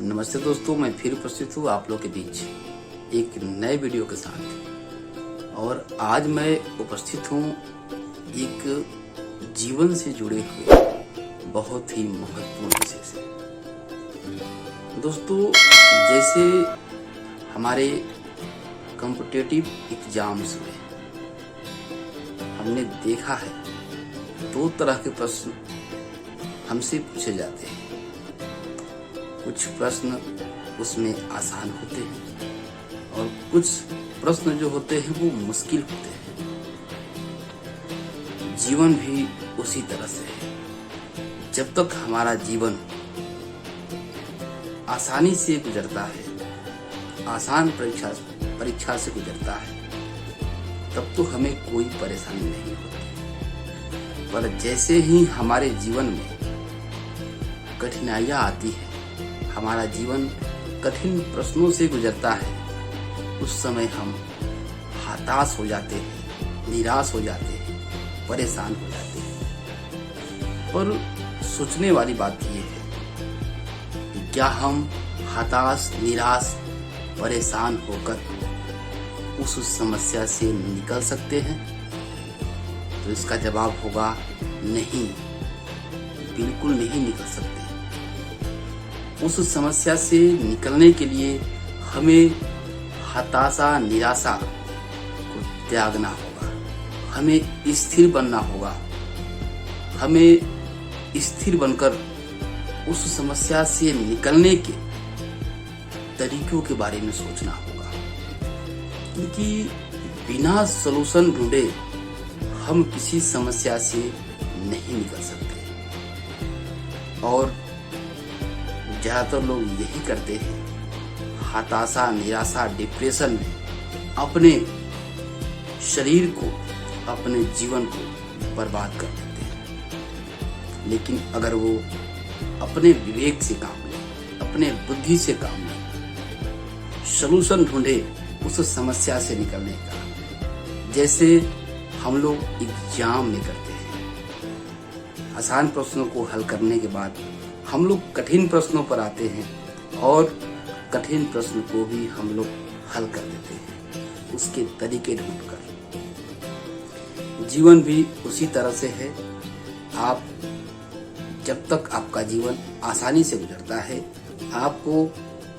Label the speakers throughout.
Speaker 1: नमस्ते दोस्तों, मैं फिर उपस्थित हूँ आप लोग के बीच एक नए वीडियो के साथ। और आज मैं उपस्थित हूँ एक जीवन से जुड़े हुए बहुत ही महत्वपूर्ण विषय से। दोस्तों, जैसे हमारे कॉम्पिटिटिव एग्जाम्स में हमने देखा है 2 तरह के प्रश्न हमसे पूछे जाते हैं। कुछ प्रश्न उसमें आसान होते हैं और कुछ प्रश्न जो होते हैं वो मुश्किल होते हैं। जीवन भी उसी तरह से है। जब तक हमारा जीवन आसानी से गुजरता है, आसान परीक्षा से गुजरता है, तब तो हमें कोई परेशानी नहीं होती। पर जैसे ही हमारे जीवन में कठिनाइयां आती है, हमारा जीवन कठिन प्रश्नों से गुजरता है, उस समय हम हताश हो जाते हैं, निराश हो जाते हैं, परेशान हो जाते हैं। पर सोचने वाली बात यह है कि क्या हम हताश, निराश, परेशान होकर उस समस्या से निकल सकते हैं? तो इसका जवाब होगा नहीं, बिल्कुल नहीं निकल सकते। उस समस्या से निकलने के लिए हमें हताशा, निराशा को त्यागना होगा। हमें स्थिर बनना होगा। हमें स्थिर बनकर उस समस्या से निकलने के तरीकों के बारे में सोचना होगा, क्योंकि बिना सलूशन ढूंढे हम किसी समस्या से नहीं निकल सकते। और ज्यादातर लोग यही करते हैं, हताशा, निराशा, डिप्रेशन में अपने शरीर को, अपने जीवन को बर्बाद कर देते हैं। लेकिन अगर वो अपने विवेक से काम लें, अपने बुद्धि से काम लें, सलूशन ढूंढे उस समस्या से निकलने का, जैसे हम लोग एग्जाम में करते हैं। आसान प्रश्नों को हल करने के बाद हम लोग कठिन प्रश्नों पर आते हैं और कठिन प्रश्न को भी हम लोग हल कर देते हैं उसके तरीके ढूंढकर। जीवन भी उसी तरह से है। आप जब तक आपका जीवन आसानी से गुजरता है, आपको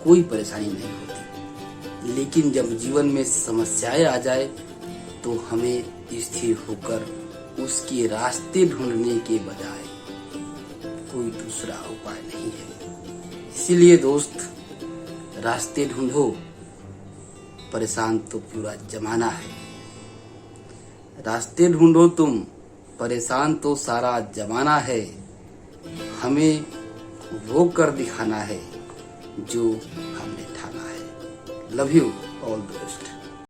Speaker 1: कोई परेशानी नहीं होती। लेकिन जब जीवन में समस्याएं आ जाए तो हमें स्थिर होकर उसके रास्ते ढूंढने के बजाय कोई दूसरा उपाय नहीं है। इसीलिए दोस्त, रास्ते ढूंढो, परेशान तो पूरा जमाना है। रास्ते ढूंढो तुम, परेशान तो सारा जमाना है। हमें वो कर दिखाना है जो हमने ठाना है। Love you all the best.